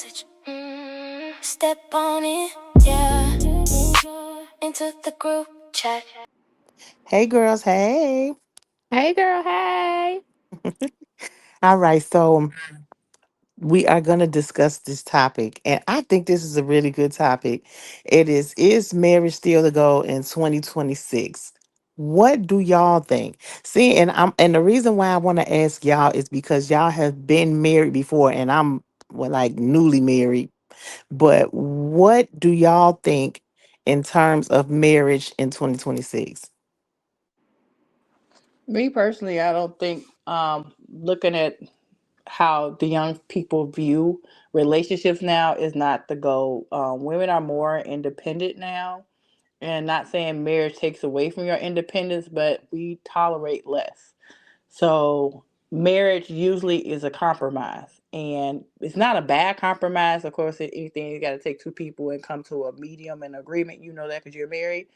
message. Step on it, yeah. Into the group chat. Hey, girls. Hey. Hey girl, hey. All right. So, we are going to discuss this topic, and I think this is a really good topic. Is marriage still the goal in 2026? What do y'all think? See, and the reason why I want to ask y'all is because y'all have been married before, and I'm, well, like, newly married. But what do y'all think in terms of marriage in 2026? Me personally, I don't think looking at how the young people view relationships now is not the goal. Women are more independent now, and not saying marriage takes away from your independence, but we tolerate less. So marriage usually is a compromise, and it's not a bad compromise. Of course, anything you got to take two people and come to a medium and agreement. You know that because you're married.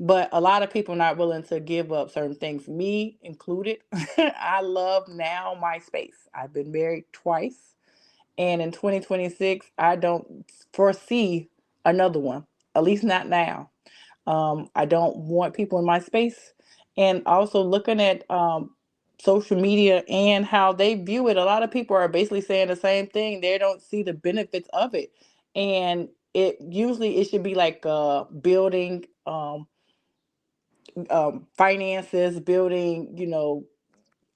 But a lot of people not willing to give up certain things, me included. I love now my space. I've been married twice, and in 2026, I don't foresee another one, at least not now. I don't want people in my space. And also looking at social media and how they view it, a lot of people are basically saying the same thing. They don't see the benefits of it. And it should be like building finances, building,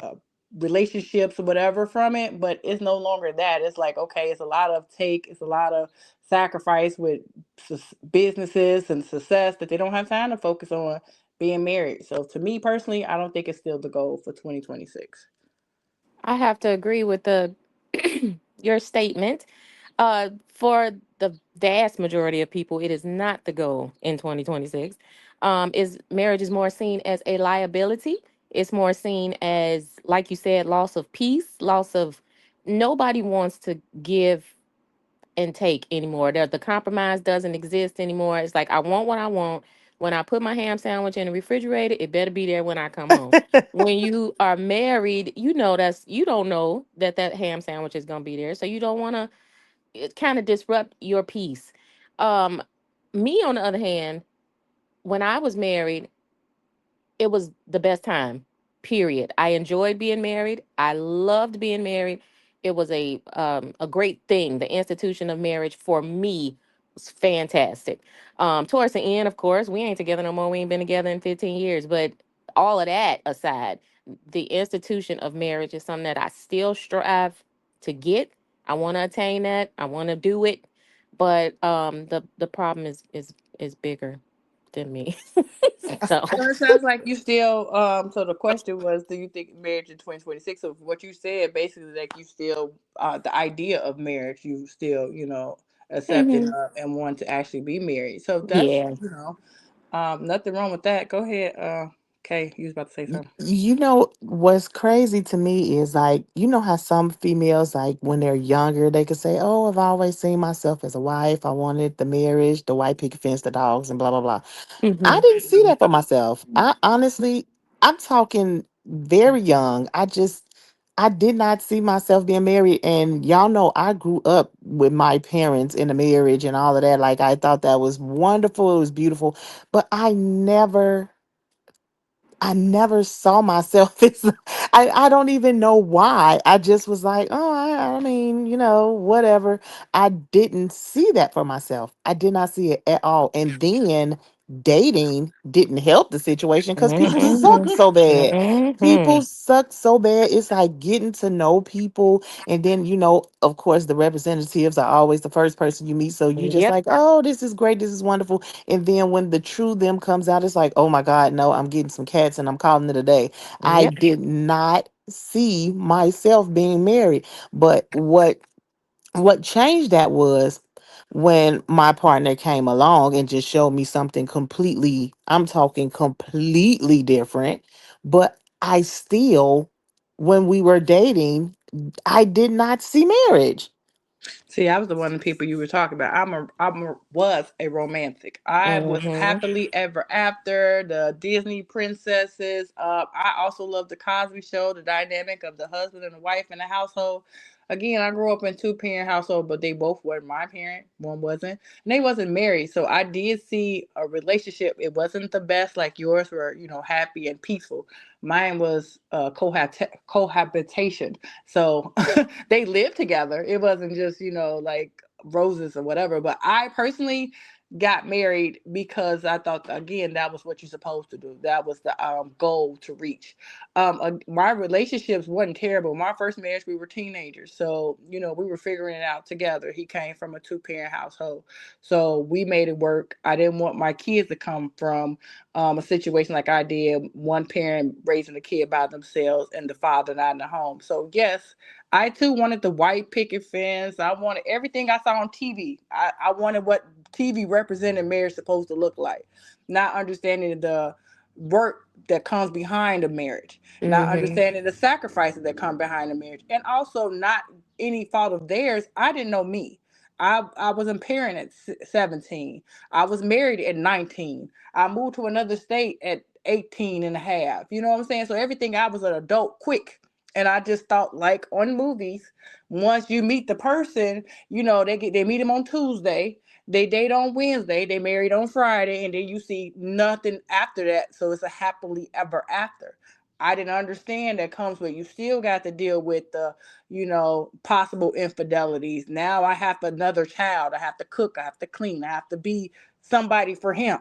uh, relationships or whatever from it, but it's no longer that. It's like, okay, it's a lot of it's a lot of sacrifice with businesses and success that they don't have time to focus on being married. So to me personally, I don't think it's still the goal for 2026. I have to agree with the your statement. For the vast majority of people, it is not the goal in 2026. Is marriage is more seen as a liability. It's more seen as, like you said, loss of peace, loss of. Nobody wants to give and take anymore. The compromise doesn't exist anymore. It's like I want what I want. When I put my ham sandwich in the refrigerator, it better be there when I come home. When you are married, you don't know that that ham sandwich is gonna be there, so you don't want to kind of disrupt your peace. Um, Me on the other hand, when I was married, it was the best time. Period. I enjoyed being married. I loved being married. It was a great thing. The institution of marriage for me was fantastic. Towards the end, of course, we ain't together no more. We ain't been together in 15 years. But all of that aside, the institution of marriage is something that I still strive to get. I want to attain that. I want to do it. But the problem is bigger than me. So. So it sounds like you still. So the question was, do you think marriage in 2026? So what you said basically, like you still, the idea of marriage, you still, accepting Mhm. of and want to actually be married. So that's, Yeah. nothing wrong with that. Go ahead. Kay, you was about to say something. You know what's crazy to me is, like, you know how some females, like, when they're younger, they could say, "Oh, I've always seen myself as a wife. I wanted the marriage, the white picket fence, the dogs, and blah blah blah." I Mhm. didn't see that for myself. I honestly, I'm talking very young. I did not see myself being married. And y'all know I grew up with my parents in a marriage and all of that. Like, I thought that was wonderful. It was beautiful. But I never saw myself as, I don't even know why. I just was like, oh, I mean, whatever. I didn't see that for myself. I did not see it at all. And then dating didn't help the situation because people suck Mhm. so bad. People Mhm. suck so bad. It's like getting to know people. And then, of course, the representatives are always the first person you meet. So you just Yep. like, oh, this is great. This is wonderful. And then when the true them comes out, it's like, oh my God, no, I'm getting some cats and I'm calling it a day. I Yep. did not see myself being married. But what changed that was when my partner came along and just showed me something completely, I'm talking completely different. But I still, when we were dating, I did not see marriage. See, I was the one of the people you were talking about. Was a romantic. I was Mhm. happily ever after the Disney princesses. I also love the Cosby Show, the dynamic of the husband and the wife in the household. Again, I grew up in two parent household, but they both were my parent. One wasn't, and they wasn't married. So I did see a relationship. It wasn't the best like yours were, happy and peaceful. Mine was cohabitation. So they lived together. It wasn't just like roses or whatever. But I personally got married because I thought, again, that was what you're supposed to do. That was the goal to reach. My relationships wasn't terrible. My first marriage, we were teenagers, so we were figuring it out together. He came from a two-parent household, so we made it work. I didn't want my kids to come from a situation like I did, one parent raising a kid by themselves and the father not in the home. So yes, I too wanted the white picket fence. I wanted everything I saw on TV. I wanted what TV represented marriage supposed to look like, not understanding the work that comes behind a marriage, not Mm-hmm. understanding the sacrifices that come behind a marriage, and also not any fault of theirs. I didn't know me. I was a parent at 17. I was married at 19. I moved to another state at 18 and a half. You know what I'm saying? So everything, I was an adult quick. And I just thought, like on movies, once you meet the person, they meet them on Tuesday, they date on Wednesday, they married on Friday, and then you see nothing after that. So it's a happily ever after. I didn't understand that comes with, you still got to deal with the, possible infidelities. Now I have another child. I have to cook. I have to clean. I have to be somebody for him.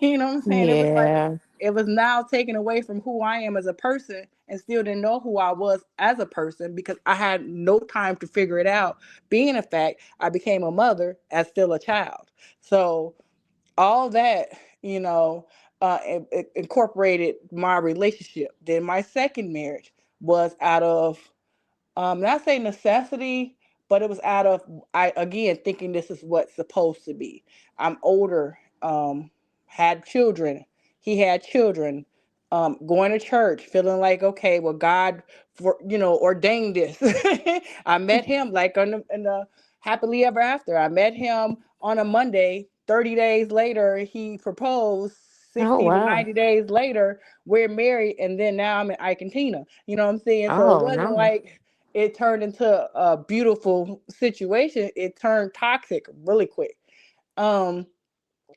You know what I'm saying? It was like, Yeah. it was now taken away from who I am as a person, and still didn't know who I was as a person because I had no time to figure it out. Being a fact, I became a mother as still a child. So all that, incorporated my relationship. Then my second marriage was out of not say necessity, but it was out of, I again thinking this is what's supposed to be. I'm older, had children, he had children, going to church, feeling like, okay, well, God for ordained this. I met him like in the happily ever after. I met him on a Monday. 30 days later, he proposed. Oh 60 to wow. 90 days later, we're married, and then now I'm in Argentina. You know what I'm saying? So it Oh wasn't no. like it turned into a beautiful situation. It turned toxic really quick. Um,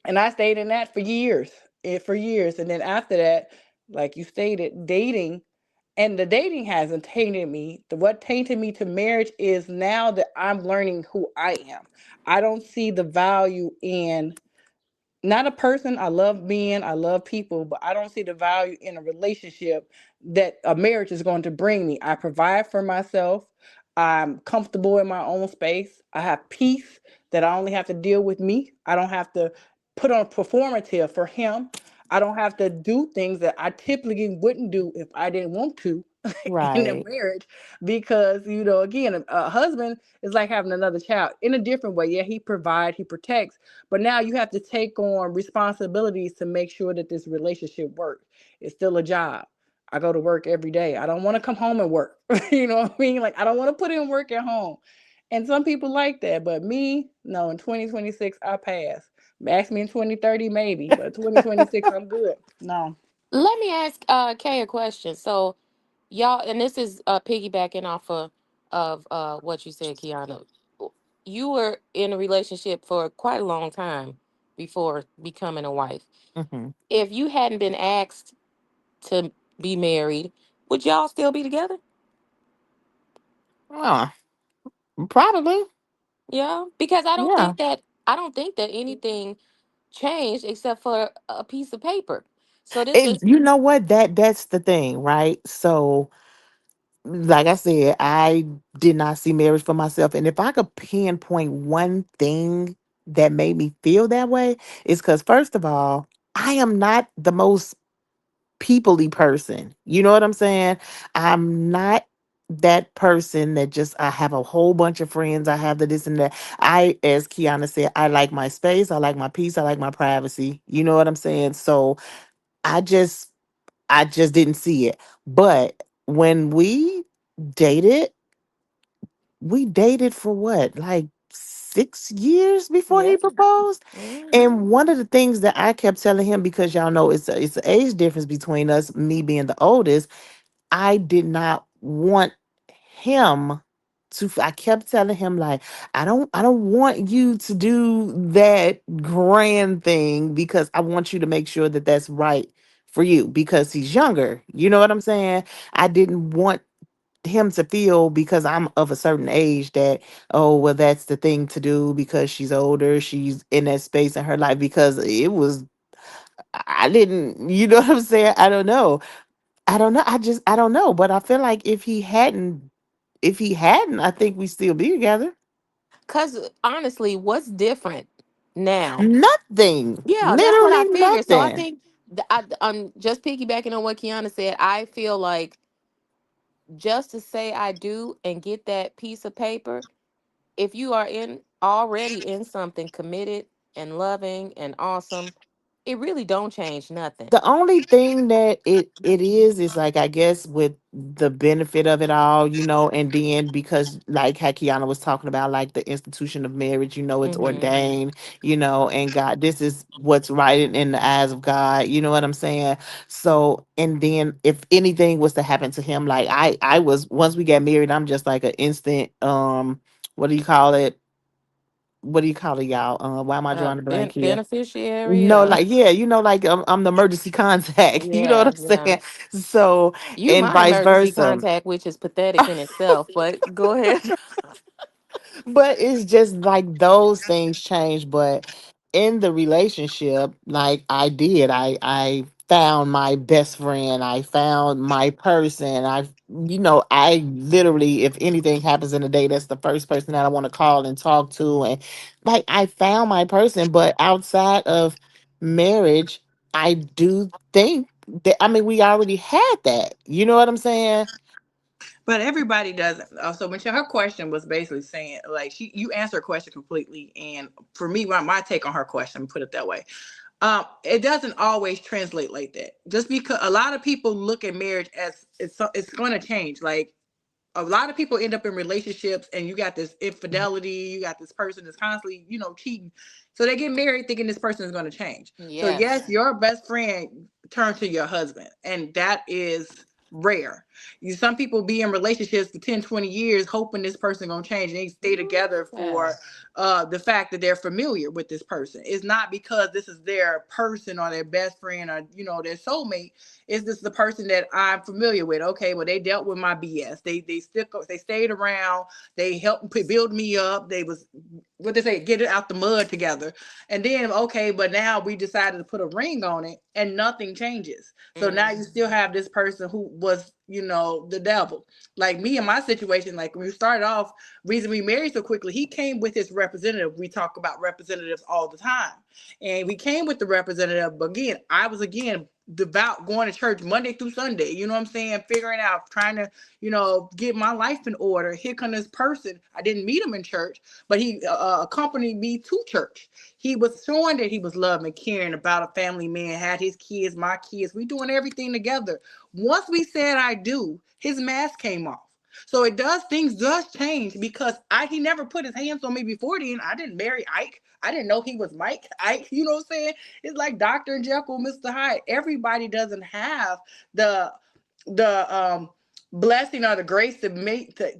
and I stayed in that for years. And then after that, like you stated, dating, and the dating hasn't tainted me. What tainted me to marriage is now that I'm learning who I am. I don't see the value in, not a person. I love men, I love people, but I don't see the value in a relationship that a marriage is going to bring me. I provide for myself. I'm comfortable in my own space. I have peace that I only have to deal with me. I don't have to put on performative for him. I don't have to do things that I typically wouldn't do if I didn't want to in a Right. marriage, because again, a husband is like having another child in a different way. Yeah, he provides, he protects, but now you have to take on responsibilities to make sure that this relationship works. It's still a job. I go to work every day. I don't want to come home and work. You know what I mean? Like, I don't want to put in work at home. And some people like that, but me, no, in 2026, I pass. Ask me in 2030, maybe, but 2026, I'm good. No. Let me ask Kay a question. So y'all, and this is piggybacking off of what you said, Kiana. You were in a relationship for quite a long time before becoming a wife. Hmm. If you hadn't been asked to be married, would y'all still be together? Oh, probably. Yeah, because Yeah. I don't think that anything changed except for a piece of paper. So this And is you know what? That's the thing, right? So, like I said, I did not see marriage for myself. And if I could pinpoint one thing that made me feel that way, is because first of all, I am not the most peoply person. You know what I'm saying? I'm not that person that just I have a whole bunch of friends. I have the this and that. I, as Kiana said, I like my space. I like my peace. I like my privacy. You know what I'm saying? So I just I just didn't see it. But when dated, we dated for what, like 6 years before he yeah. proposed. Hmm. And one of the things that I kept telling him, because y'all know it's an age difference between us, me being the oldest, I did not want him I kept telling him like, I don't want you to do that grand thing because I want you to make sure that that's right for you because he's younger. You know what I'm saying? I didn't want him to feel because I'm of a certain age that, oh well, that's the thing to do because she's older, she's in that space in her life, because it was, I didn't, you know what I'm saying? I don't know. I don't know. But I feel like if he hadn't, I think we still be together. Cause honestly, what's different now? Nothing. Yeah, that's what I Literally figured. So I nothing. think I'm just piggybacking on what Kiana said. I feel like just to say I do and get that piece of paper, if you are in already in something committed and loving and awesome, it really don't change nothing. The only thing that it is like, I guess, with the benefit of it all, and then because like Hakiana was talking about, like the institution of marriage, it's Mm-hmm. ordained, and God, this is what's right in the eyes of God, you know what I'm saying? So, and then if anything was to happen to him, like I was, once we got married, I'm just like an instant, what do you call it? What do you call it, y'all? Why am I drawing a blank here? Beneficiary. No, like, yeah, like, I'm the emergency contact. You know what Yeah, I'm yeah. saying? So, You and my vice emergency versa. contact, which is pathetic in itself. But go ahead. But it's just like those things change. But in the relationship, like I found my best friend. I found my person. I literally, if anything happens in the day, that's the first person that I want to call and talk to. And like, I found my person. But outside of marriage, I do think that, I mean, we already had that. You know what I'm saying? But everybody doesn't. So Michelle, her question was basically saying, like, you answer her question completely, and for me, my take on her question, put it that way, it doesn't always translate like that. Just because a lot of people look at marriage as it's going to change. Like, a lot of people end up in relationships and you got this infidelity, you got this person that's constantly, cheating. So they get married thinking this person is going to change. So Yes. yes, your best friend turned to your husband, and that is rare. Some people be in relationships for 10, 20 years hoping this person going to change, and they stay together for Yes. the fact that they're familiar with this person. It's not because this is their person or their best friend or their soulmate. Is this the person that I'm familiar with? Okay, well, they dealt with my BS. They stayed around. They helped build me up. They was, what they say, get it out the mud together. And then, okay, but now we decided to put a ring on it and nothing changes. So now you Mm. still have this person who was, the devil. Like me in my situation, like when we started off, reason we married so quickly, he came with his representative. We talk about representatives all the time. And we came with the representative, but again, I was again devout, going to church Monday through Sunday, you know what I'm saying? Figuring out, trying to, get my life in order. Here come this person. I didn't meet him in church, but he accompanied me to church. He was showing that he was loving and caring about a family man, had his kids, my kids. We doing everything together. Once we said I do, his mask came off. So things does change because he never put his hands on me before then. I didn't marry Ike. I didn't know he was Mike Ike. You know what I'm saying? It's like Dr. Jekyll, Mr. Hyde. Everybody doesn't have the the blessing or the grace to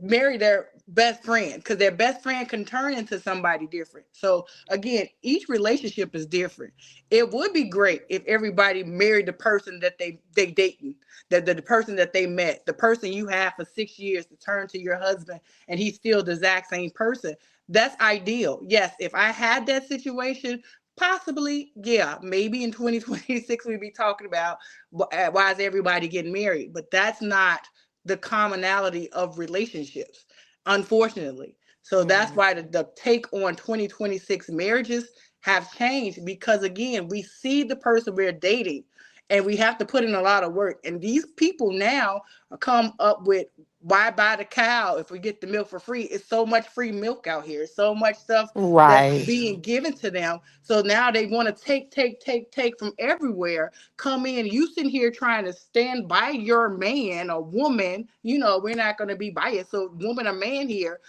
marry their best friend, because their best friend can turn into somebody different. So again, each relationship is different. It would be great if everybody married the person that they dating, the person that they met, the person you have for 6 years to turn to your husband, and he's still the exact same person. That's ideal. Yes, if I had that situation, possibly, yeah, maybe in 2026 we'd be talking about why is everybody getting married, but that's not the commonality of relationships, unfortunately. So that's Mm. why the take on 2026 marriages have changed, because again, we see the person we're dating and we have to put in a lot of work, and these people now come up with, why buy the cow if we get the milk for free? It's so much free milk out here, so much stuff that's Right. being given to them. So now they want to take from everywhere. Come in, you sitting here trying to stand by your man or woman. We're not going to be biased. So woman or man here,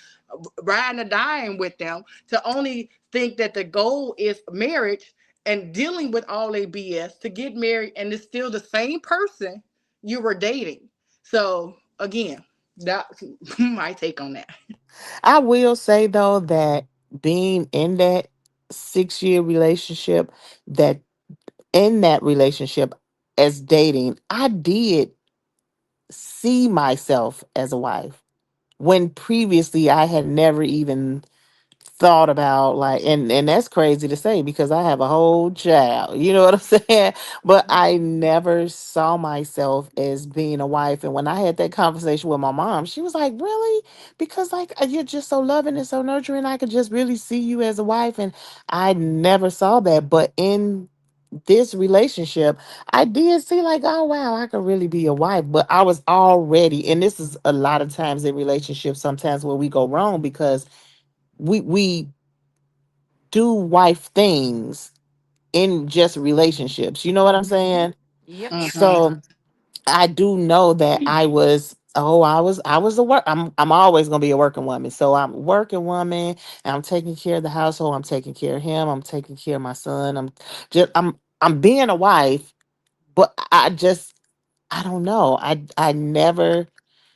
riding or dying with them, to only think that the goal is marriage and dealing with all a BS to get married, and it's still the same person you were dating. So again. That's my take on that. I will say though that being in that 6 year relationship, that in that relationship as dating, I did see myself as a wife when previously I had never even thought about, like, and that's crazy to say because I have a whole child, you know what I'm saying? But I never saw myself as being a wife. And when I had that conversation with my mom, she was like, really? Because like you're just so loving and so nurturing, I could just really see you as a wife. And I never saw that. But in this relationship, I did see like, oh wow, I could really be a wife. But I was already, and this is a lot of times in relationships, sometimes where we go wrong because we do wife things in just relationships. You know what I'm Mhm. saying? Yep. Mm-hmm. So I do know that I was a work I'm always gonna be a working woman. So I'm a working woman and I'm taking care of the household, I'm taking care of him, I'm taking care of my son. I'm being a wife, but I don't know. I never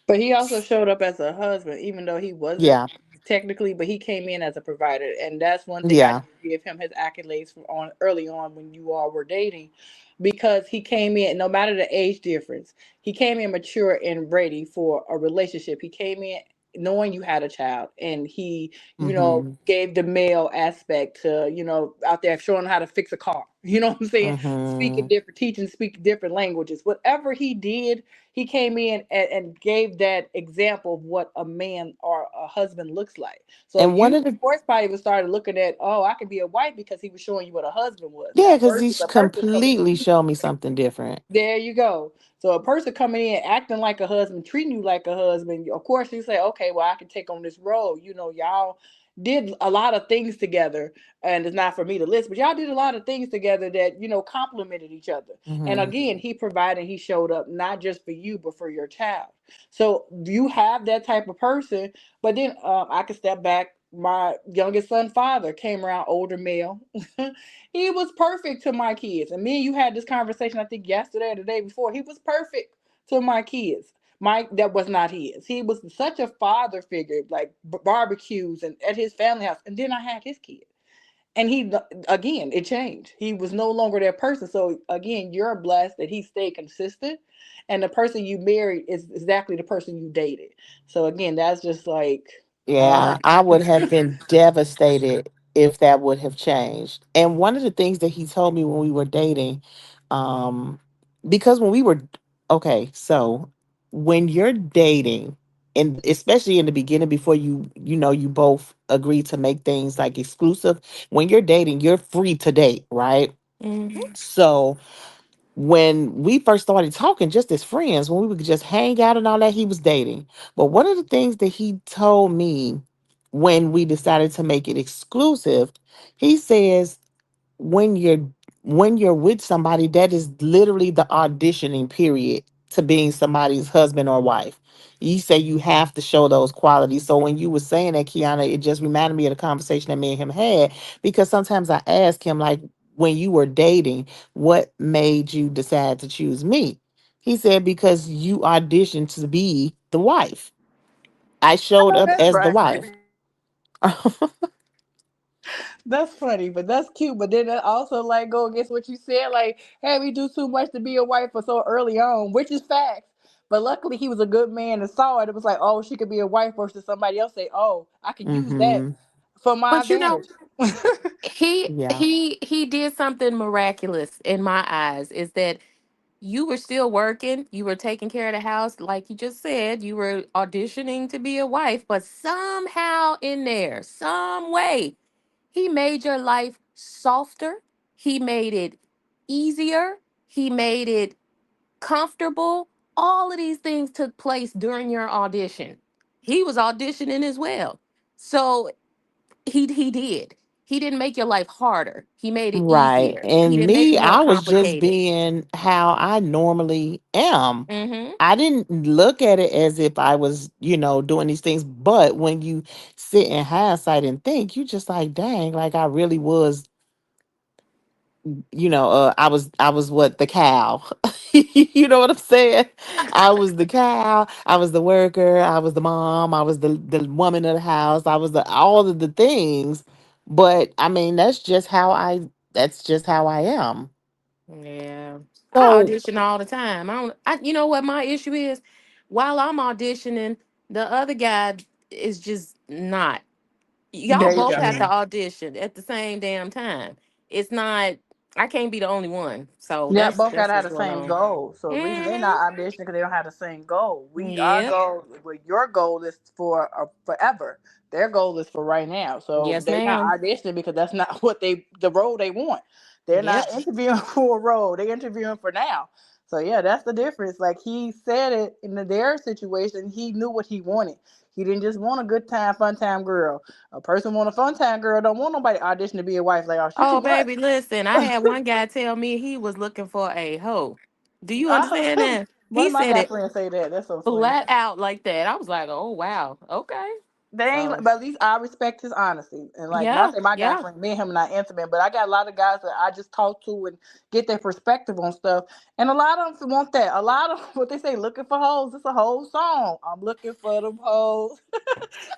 But he also showed up as a husband, even though he wasn't yeah, technically. But he came in as a provider, and that's one thing I yeah. do give him his accolades from on early on when you all were dating, because he came in, no matter the age difference, he came in mature and ready for a relationship. He came in knowing you had a child, and he, Mhm. gave the male aspect to, out there showing how to fix a car. You know what I'm saying? Speaking Mhm. different, teaching, speaking different languages. Whatever he did, he came in and gave that example of what a man or a husband looks like. So And one you, of of the course, probably was started looking at, oh, I could be a wife because he was showing you what a husband was. yeah, Now because versus he's a person coming completely showed me something different. there you go. So a person coming in acting like a husband, treating you like a husband, of course you say, okay, well, I can take on this role. Y'all did a lot of things together, and it's not for me to list, but y'all did a lot of things together that, complemented each other. And Mhm. again, he provided, he showed up not just for you, but for your child. So you have that type of person. But then I can step back. My youngest son father came around, older male. He was perfect to my kids. And me and you had this conversation, I think yesterday or the day before. He was perfect to my kids. Mike, that was not his. He was such a father figure, like barbecues and at his family house. And then I had his kid. And he, again, it changed. He was no longer that person. So again, you're blessed that he stayed consistent. And the person you married is exactly the person you dated. So again, that's just like, Yeah, I would have been devastated if that would have changed. And one of the things that he told me when we were dating, um, because when we were okay, so when you're dating, and especially in the beginning before you both agree to make things like exclusive, when you're dating, you're free to date, right? Mhm. So when we first started talking just as friends, when we would just hang out and all that, he was dating. But one of the things that he told me when we decided to make it exclusive, he says, when you're with somebody, that is literally the auditioning period to being somebody's husband or wife. You say you have to show those qualities. So when you were saying that, Kiana, it just reminded me of the conversation that me and him had, because sometimes I ask him, like, when you were dating, what made you decide to choose me? He said, because you auditioned to be the wife. I showed oh, up that's as the right. wife. That's funny, but that's cute. But then that also like go against what you said, like, hey, we do too much to be a wife for so early on, which is facts. But luckily he was a good man and saw it. It was like, oh, she could be a wife versus somebody else say, oh, I can use that Hmm. for my But advantage. Yeah. he did something miraculous in my eyes. Is that you were still working, you were taking care of the house, like you just said, you were auditioning to be a wife, but somehow in there, some way, he made your life softer. He made it easier. He made it comfortable. All of these things took place during your audition. He was auditioning as well. So he did. He didn't make your life harder. He made it Right. easier. He And didn't make me, it more I was just complicated. being how I normally am. Mm-hmm. I didn't look at it as if I was, doing these things. But when you sit in hindsight and think, you just like, dang, like I really was I was what, the cow. You know what I'm saying? I was the cow, I was the worker, I was the mom, I was the woman of the house, I was the all of the things. But I mean, that's just how I am. Yeah. I So audition all the time. You know what my issue is? While I'm auditioning, the other guy is just not. Y'all There you both go. have to mm-mm. audition at the same damn time. It's not, I can't be the only one. So Yeah, both that's gotta have what's the going same on. goal. So the reason they're Mm-hmm. not auditioning because they don't have the same goal. Our Yep. goal, well, your goal is for forever. Their goal is for right now. So Yes, they not ma'am. auditioning because that's not the role they want. They're not Yep. interviewing for a role. They're interviewing for now. So yeah, that's the difference. Like he said it in their situation, he knew what he wanted. He didn't just want a good time, fun time girl. A person want a fun time girl don't want nobody audition to be a wife. Like, oh, she too Oh, much. baby, listen, I had one guy tell me he was looking for a hoe. Do you understand I, that? one He of my said guy it friends say that. That's so funny. flat out like that. I was like, oh, wow. Okay. They ain't, So, but at least I respect his honesty. And like, not yeah, say my guy yeah. friend, me and him not intimate, but I got a lot of guys that I just talk to and get their perspective on stuff. And a lot of them want that. A lot of what they say, looking for hoes. It's a whole song. I'm looking for them hoes.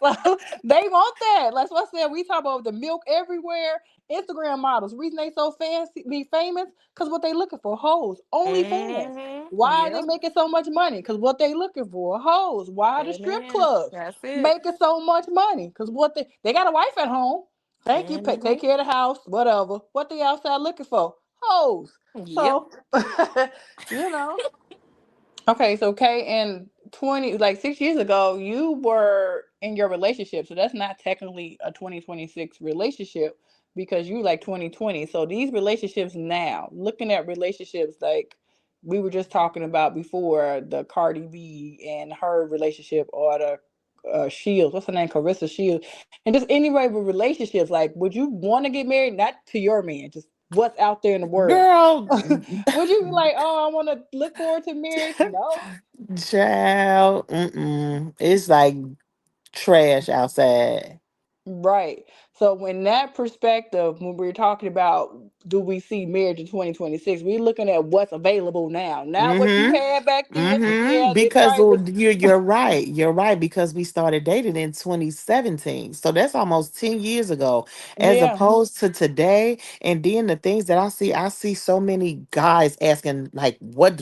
Like, they want that. Like what I said, we talk about the milk everywhere. Instagram models. Reason they so fancy, be famous, because what they looking for, hoes. Only fans. Mm-hmm. Why are they Yep. making so much money? Because what they looking for, hoes. Why are the strip Amen. clubs That's it. making so much money? Because what they got a wife at home. Thank you. Take Mm-hmm. care of the house, whatever. What they outside looking for? Hoes. Yep. So, you know. Okay, so Kay, in 20, like 6 years ago, you were in your relationship. So that's not technically a 2026 relationship because you like 2020. So these relationships now, looking at relationships like we were just talking about before, the Cardi B and her relationship, or the Shields, what's her name? Carissa Shields. And just anyway with relationships, like, would you want to get married? Not to your man, just what's out there in the world. Girl, Would you be like, oh, I want to look forward to marriage? No. child, mm-mm. It's like trash outside. Right. So when that perspective, when we're talking about do we see marriage in 2026, we're looking at what's available now. Not what you Mm-hmm. had back then, because Mm-hmm. yeah, they Because probably was. you're right. You're right. Because we started dating in 2017. So that's almost 10 years ago. As Yeah. opposed to today. And then the things that I see so many guys asking, like, what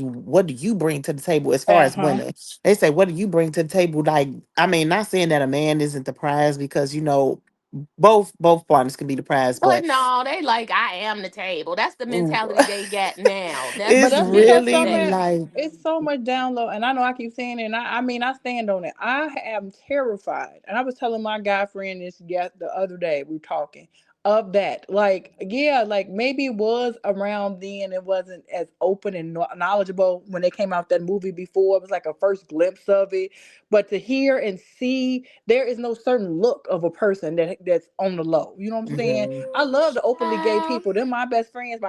do you bring to the table as far as Uh-huh. women? They say, what do you bring to the table? Like, I mean, not saying that a man isn't the prize, because both partners can be the prize, But but no, they like, I am the table. That's the mentality they got now. That's But it's that's ridiculous because really some of today. like, it's so much download, and I know I keep saying it, and I mean I stand on it. I am terrified, and I was telling my guy friend this the other day. We were talking of that, like yeah, like maybe it was around then. It wasn't as open and knowledgeable when they came out that movie before. It was like a first glimpse of it, but to hear and see, there is no certain look of a person that's on the low. You know what I'm saying? mhm. I love the openly gay Child. people. They're my best friends.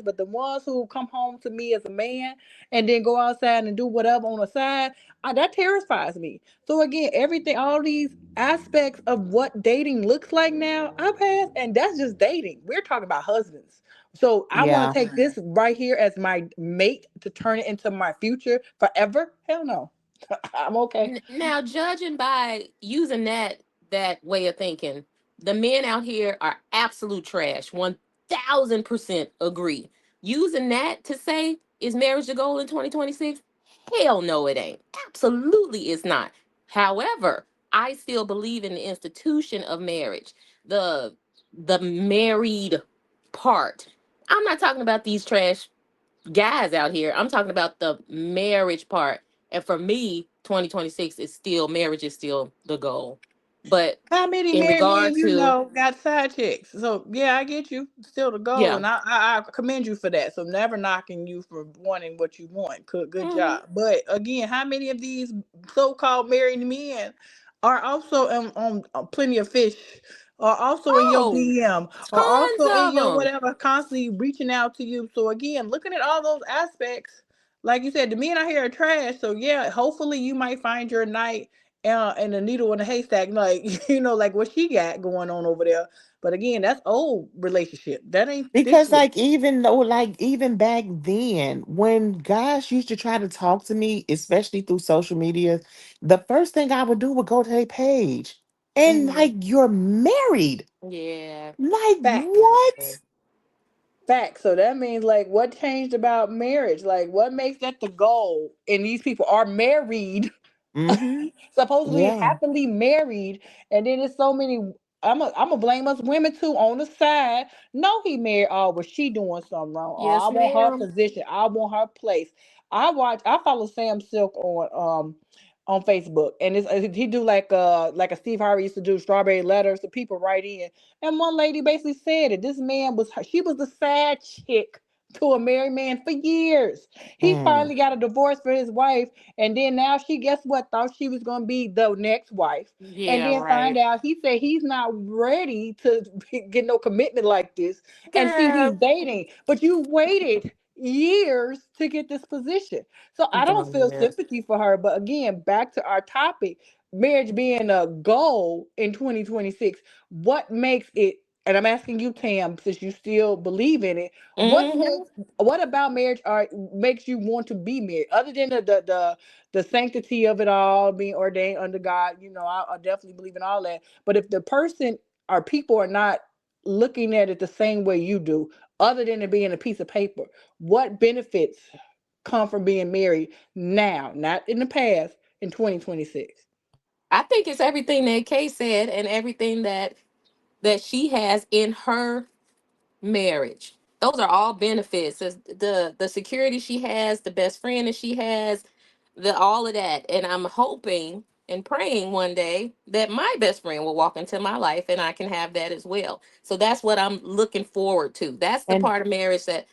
But the ones who come home to me as a man and then go outside and do whatever on the side, that terrifies me. So again, everything, all these aspects of what dating looks like now, I pass, and that's just dating. We're talking about husbands. So I want Yeah. to take this right here as my mate to turn it into my future forever. Hell no, I'm okay. Now, judging by using that way of thinking, the men out here are absolute trash. 1,000% agree. Using that to say, is marriage the goal in 2026? Hell no, it ain't. Absolutely, it's not. However, I still believe in the institution of marriage, the the married part. I'm not talking about these trash guys out here. I'm talking about the marriage part. And for me, 2026 is still, marriage is still the goal. But How many in married men regard you to, know got side chicks? So yeah, I get you. Still the goal, yeah. and I commend you for that. So never knocking you for wanting what you want. Good Hmm. job. But again, how many of these so-called married men are also on Plenty of Fish, are also in your Oh, DM, are tons also in of your them. whatever, constantly reaching out to you? So again, looking at all those aspects, like you said, the men out here are trash. So yeah, hopefully you might find your night and the needle in the haystack, like like what she got going on over there. But again, that's old relationship. That ain't this Because year. like even though like even back then when guys used to try to talk to me, especially through social media, the first thing I would do would go to their page. And Hmm. like, you're married. Yeah. Like Facts. what? Facts. So that means like what changed about marriage? Like what makes that the goal? And these people are married, Mm-hmm. supposedly Yeah. happily married, and then there's so many. I'm gonna blame us women too on the side. No, he married. Oh, was she doing something wrong? Oh, I Yes, want her ma'am. position. I want her place. I follow Sam Silk on Facebook, and he do like a Steve Harvey used to do strawberry letters. So people write in, and one lady basically said that this man was she was the sad chick to a married man for years. He Mm. finally got a divorce for his wife, and then now she, guess what, thought she was gonna be the next wife, and Yeah, then find right. out he said he's not ready to get no commitment like this, and see he's Girl. dating. But you waited years to get this position. So I don't feel Yes. sympathy for her. But again, back to our topic, marriage being a goal in 2026, what makes it, and I'm asking you, Tam, since you still believe in it, Mm-hmm. what about marriage are makes you want to be married, other than the sanctity of it all, being ordained under God? I definitely believe in all that. But if the person or people are not looking at it the same way you do, other than it being a piece of paper, what benefits come from being married now, not in the past, in 2026? I think it's everything that Kay said and everything that she has in her marriage. Those are all benefits. The security she has, the best friend that she has, the all of that. And I'm hoping and praying one day that my best friend will walk into my life and I can have that as well. So that's what I'm looking forward to. That's the And part of marriage that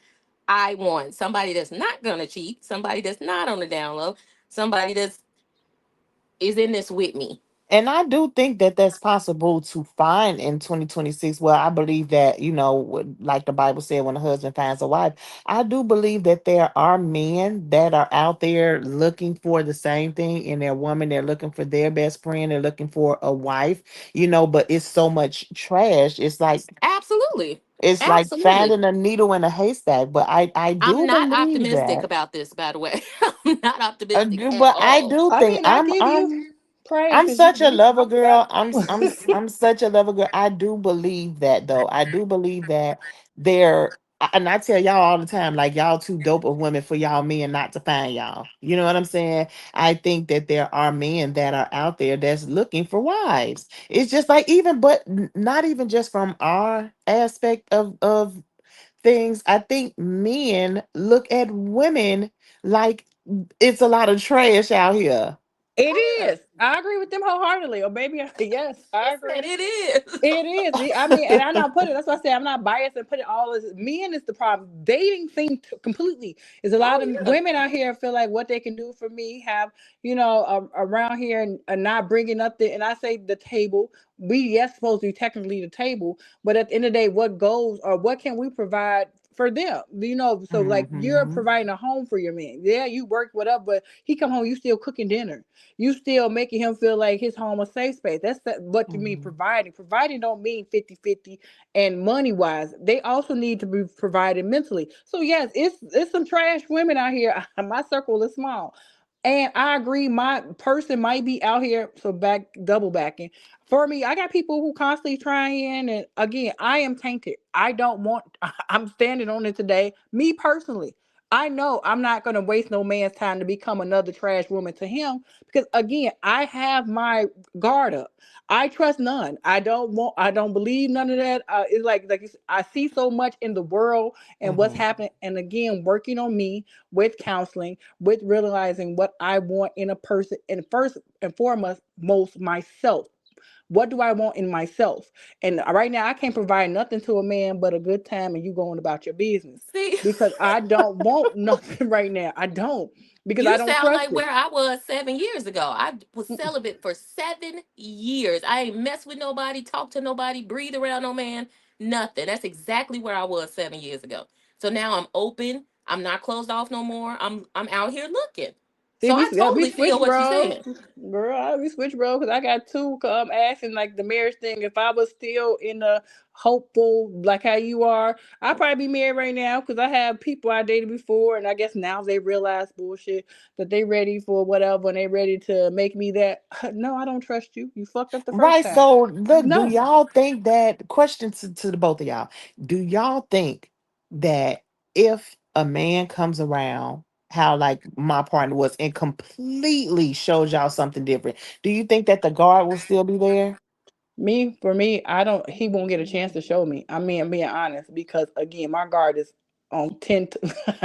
I want. Somebody that's not gonna cheat, somebody that's not on the down low, somebody that's is in this with me. And I do think that that's possible to find in 2026. Well, I believe that, like the Bible said, when a husband finds a wife, I do believe that there are men that are out there looking for the same thing in their woman. They're looking for their best friend. They're looking for a wife, but it's so much trash. Absolutely. It's like Absolutely. finding a needle in a haystack. But I I'm do not believe optimistic that. about this, by the way. I'm not I optimistic do, at but I all. do I think mean, I give you praise I'm because you such a you lover talked about girl. I'm such a lover girl. I do believe that though. I do believe that there, and I tell y'all all the time, like, y'all too dope of women for y'all men not to find y'all. You know what I'm saying? I think that there are men that are out there that's looking for wives. It's just like, even, but not even just from our aspect of things. I think men look at women like it's a lot of trash out here. it Oh yeah. is. I agree with them wholeheartedly. Or maybe yes, She I said agree. it is. It is. I mean, and I'm not putting. That's why I say I'm not biased and put it all as men is the problem. Dating thing completely is a Oh lot of yeah. women out here feel like what they can do for me, have around here, and not bringing up the. And I say the table. We, yes, supposed to be technically the table, but at the end of the day, what goes or what can we provide for them? So like you're Hmm. providing a home for your man. Yeah, you work whatever, but he come home, you still cooking dinner, you still making him feel like his home a safe space. What you mean Hmm. providing. Providing don't mean 50-50 and money wise. They also need to be provided mentally. So yes, it's some trash women out here. My circle is small. And I agree, my person might be out here. So back double backing. For me, I got people who constantly trying, and again, I am tainted. I don't want I'm standing on it today. Me personally. I know I'm not gonna waste no man's time to become another trash woman to him, because again, I have my guard up. I trust none. I don't believe none of that. It's like I see so much in the world and what's Hmm. happening. And again, working on me with counseling, with realizing what I want in a person, and first and foremost, most myself. What do I want in myself? And right now, I can't provide nothing to a man but a good time and you going about your business, See, because I don't want nothing right now. I don't, because I you don't sound trust like it. where I was 7 years ago. I was celibate for 7 years. I ain't mess with nobody, talk to nobody, breathe around no man, nothing. That's exactly where I was 7 years ago. So now I'm open. I'm not closed off no more. I'm out here looking. See, So I we totally feel switch what you roles, said. girl. We switch roles because I got two asking like the marriage thing. If I was still in the hopeful like how you are, I'd probably be married right now because I have people I dated before, and I guess now they realize bullshit that they ready for whatever and they ready to make me that. No, I don't trust you. You fucked up the first Right. time. So look, do No, y'all think that question to the both of y'all? Do y'all think that if a man comes around, how like my partner was, and completely shows y'all something different, do you think that the guard will still be there? me, for me, I don't. He won't get a chance to show me. I mean, I'm being honest because again, my guard is on 10.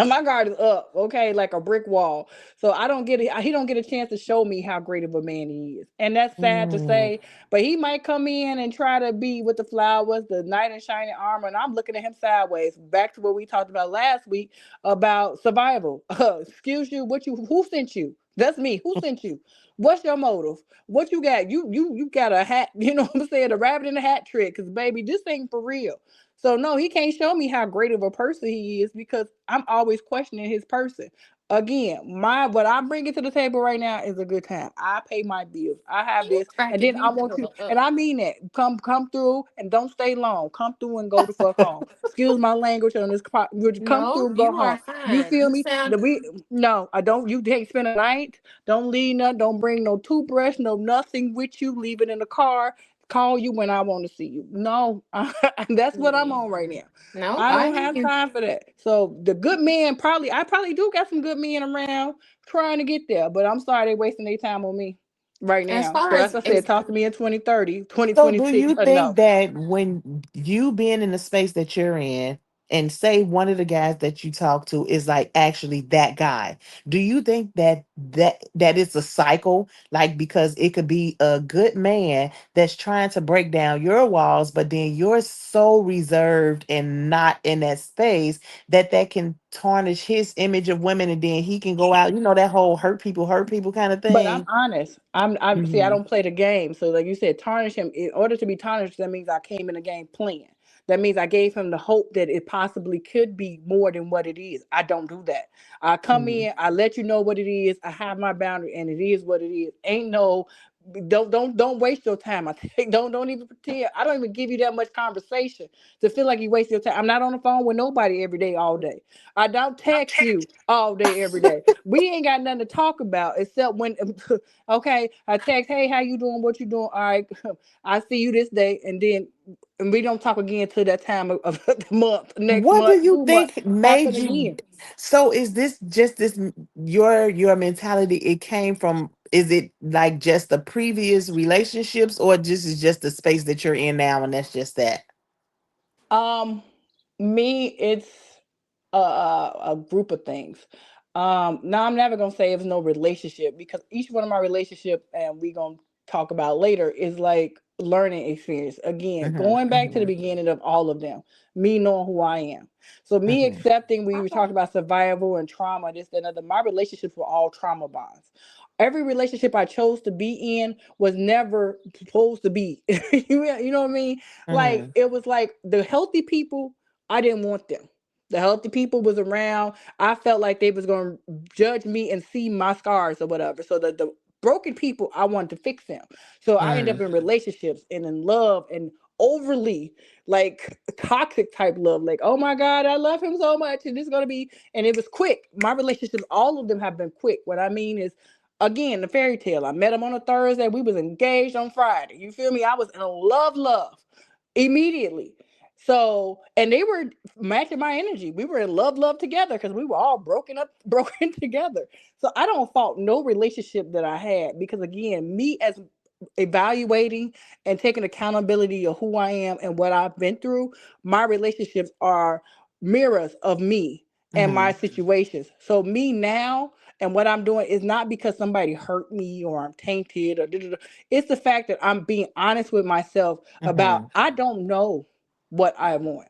My guard is up, okay, like a brick wall. So I don't get it. He don't get a chance to show me how great of a man he is, and that's sad to Mm. say. But he might come in and try to be with the flowers, the knight in shining armor, and I'm looking at him sideways. Back to what we talked about last week about survival. Excuse you. What you? Who sent you? That's me. Who sent you? What's your motive? What you got? You got a hat, you know what I'm saying? A rabbit in a hat trick, because baby, this ain't for real. So no, he can't show me how great of a person he is because I'm always questioning his person. Again, my what I'm bringing to the table right now is a good time. I pay my bills. I have You this, and then cracking I me want you, the and up. I mean that. Come through and don't stay long. Come through and go the fuck home. Excuse my language on this. Would you come through No, and go you home? are You fine. feel You me? sound The we no, I don't. You can't spend a night. Don't leave nothing. Don't bring no toothbrush, no nothing with you. Leave it in the car. Call you when I want to see you. No, that's what I'm mm, on right now. no, I I don't hear have you. time for that. So the good men probably, I probably do got some good men around trying to get there, but I'm sorry they wasting their time on me right As now. far So as I said, as talk to me in 2030, So do 2026. you No. think that when you being in the space that you're in, and say one of the guys that you talk to is like actually that guy, do you think that that it's a cycle? Like because it could be a good man that's trying to break down your walls, but then you're so reserved and not in that space that that can tarnish his image of women, and then he can go out, that whole hurt people kind of But I'm thing. honest. I'm see. I Hmm. don't play the game. So like you said, tarnish him. In order to be tarnished, that means I came in the game playing. That means I gave him the hope that it possibly could be more than what it is. I don't do that. I come Hmm. in. I let you know what it is. I have my boundary, and it is what it is. Ain't no. Don't waste your time. I think don't even pretend. I don't even give you that much conversation to feel like you waste your time. I'm not on the phone with nobody every day all day. I don't text you all day every day. We ain't got nothing to talk about except when okay, I text, hey, how you doing? What you doing? All right, I see you this day, and then and we don't talk again till that time of the month, next What do month, you 2 months, think happen made you? again. So is this just your mentality? It came from, is it like just the previous relationships, or just is just the space that you're in now, and that's just that? Um, me, it's a group of things. Now I'm never gonna say it was no relationship because each one of my relationship, and we gonna talk about later, is like learning experience. Again, Hmm. going back to the Hmm. beginning of all of them, me knowing who I am. So me Hmm. accepting we were talking about survival and trauma, this, that, and other. My relationships were all trauma bonds. Every relationship I chose to be in was never supposed to be. You know what I mean? Like Hmm. it was like the healthy people, I didn't want them. The healthy people was around. I felt like they was gonna judge me and see my scars or whatever. So the broken people, I wanted to fix them. So I end up Hmm. in relationships and in love and overly like toxic type love. Like, oh my God, I love him so much. And it's gonna be, and it was quick. My relationships, all of them have been quick. What I mean is again, the fairy tale. I met him on a Thursday. We was engaged on Friday. You feel me? I was in love immediately. So, and they were matching my energy. We were in love together because we were all broken up, broken together. So I don't fault no relationship that I had because again, me as evaluating and taking accountability of who I am and what I've been through, my relationships are mirrors of me and my Hmm. situations. So me now and what I'm doing is not because somebody hurt me or I'm tainted or da-da-da. It's the fact that I'm being honest with myself about Hmm. I don't know what I want.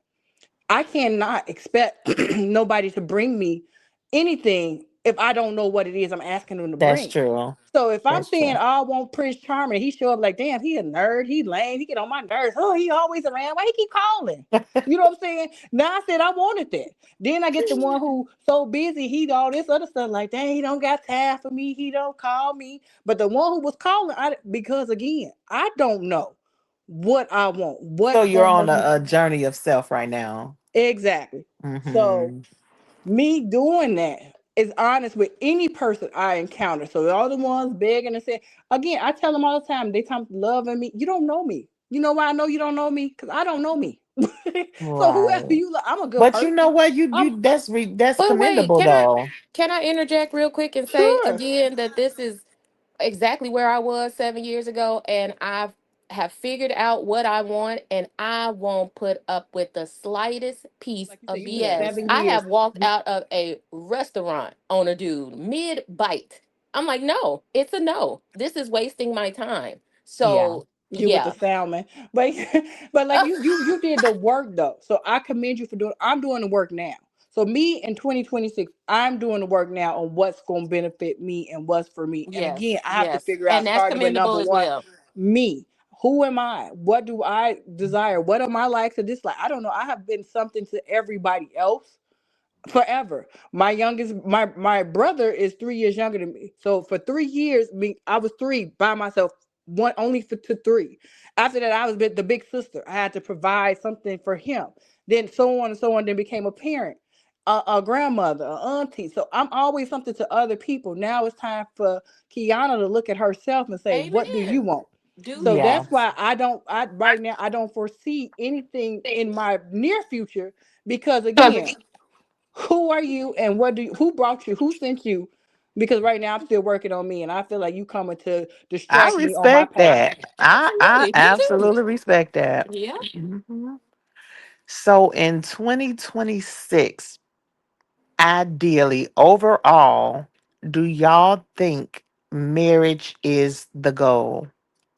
I cannot expect nobody to bring me anything if I don't know what it is I'm asking him to That's bring. true. So if I'm That's saying, true. oh, I want Prince Charming, he show up like, damn, he a nerd, he lame, he get on my nerves. Oh, he always around. Why he keep calling? You know what I'm saying? Now I said I wanted that. Then I get the one who so busy, he all this other stuff like, dang, he don't got time for me, he don't call me. But the one who was calling, because again, I don't know what I want, So what you're form on of a journey of self right now. exactly. So Hmm. me doing that is honest with any person I encounter. So all the ones begging and saying, again, I tell them all the time, they come loving me. You don't know me. You know why I know you don't know me? Because I don't know me. So whoever Right. you love, I'm a good But you know person. what? I'm That's But wait, commendable though. can I interject real quick and say sure. again that this is exactly where I was 7 years ago, and I have figured out what I want, and I won't put up with the slightest piece Like you said, of you went BS. 7 I years. have walked out of a restaurant on a dude mid bite. I'm like, no, it's a no. This is wasting my time. Yeah. So You with the yeah. salmon, but but like you did the work though. So I commend you for doing. I'm doing the work now. So me in 2026, I'm doing the work now on what's going to benefit me and what's for me. And again, Yes, I have to yes, figure out, and that's starting with commendable number as one, well. me. Who am I? What do I desire? What are my likes or dislikes? I don't know. I have been something to everybody else forever. My brother is 3 years younger than me. So for 3 years, me I was three by myself, one only for to three. After that, I was the big sister. I had to provide something for him. Then so on and so on. Then became a parent, a grandmother, a auntie. So I'm always something to other people. Now it's time for Kiana to look at herself and say, "What do you Amen. want?" Do So you? Yeah. that's why I don't. I right now I don't foresee anything in my near future because again, who are you and who brought you, who sent you? Because right now I'm still working on me and I feel like you coming to I distract me on my respect path. that. I Absolutely. Me too. absolutely respect that. Yeah. Mhm. So in 2026, ideally, overall, do y'all think marriage is the goal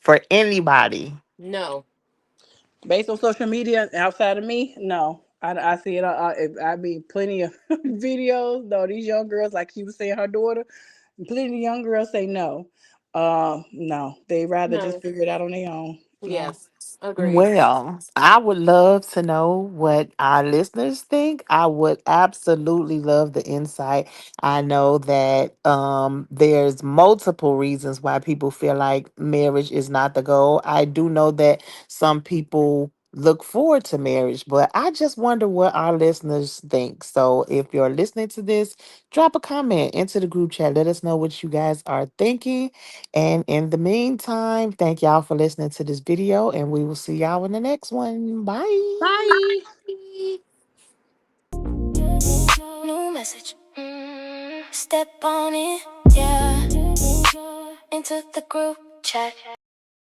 for anybody? No. Based on social media and outside of me, no. I see it. I mean, plenty of videos. No, these young girls, like she was saying, her daughter, plenty of young girls say no. No, they rather just No. figure it out on their own. No. Yes. Agreed. Well, I would love to know what our listeners think. I would absolutely love the insight. I know that there's multiple reasons why people feel like marriage is not the goal. I do know that some people look forward to marriage, but I just wonder what our listeners think. So if you're listening to this, drop a comment into the group chat. Let us know what you guys are thinking. And in the meantime, thank y'all for listening to this video, and we will see y'all in the next one. Bye. Bye. New message. Step on it. Yeah. Into the group chat.